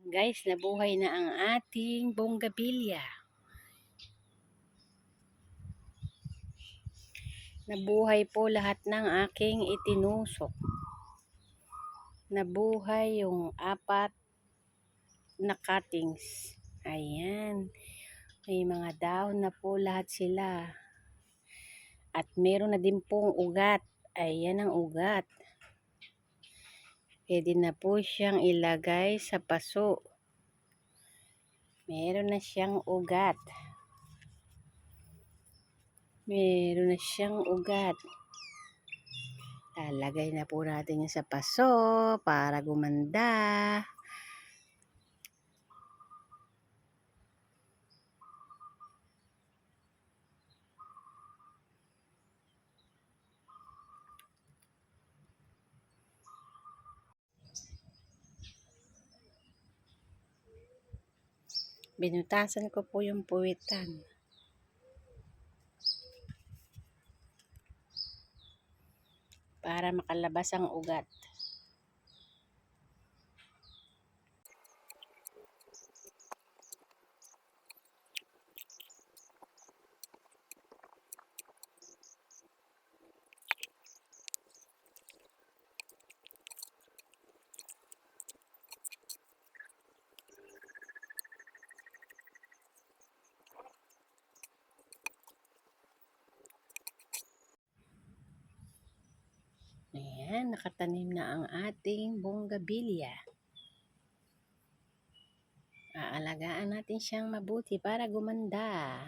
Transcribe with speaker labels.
Speaker 1: Guys, nabuhay na ang ating bonggabilya. Nabuhay po lahat ng aking itinusok. Nabuhay yung 4 na cuttings. Ayan. May mga dahon na po lahat sila. At meron na din pong ugat. Ayan ang ugat. Pwede na po siyang ilagay sa paso. Meron na siyang ugat. Meron na siyang ugat. Lalagay na po natin yan sa paso para gumanda. Binutasan ko po yung puwitan. Para makalabas ang ugat. Ayan, nakatanim na ang ating bonggabilya. Aalagaan natin siyang mabuti para gumanda.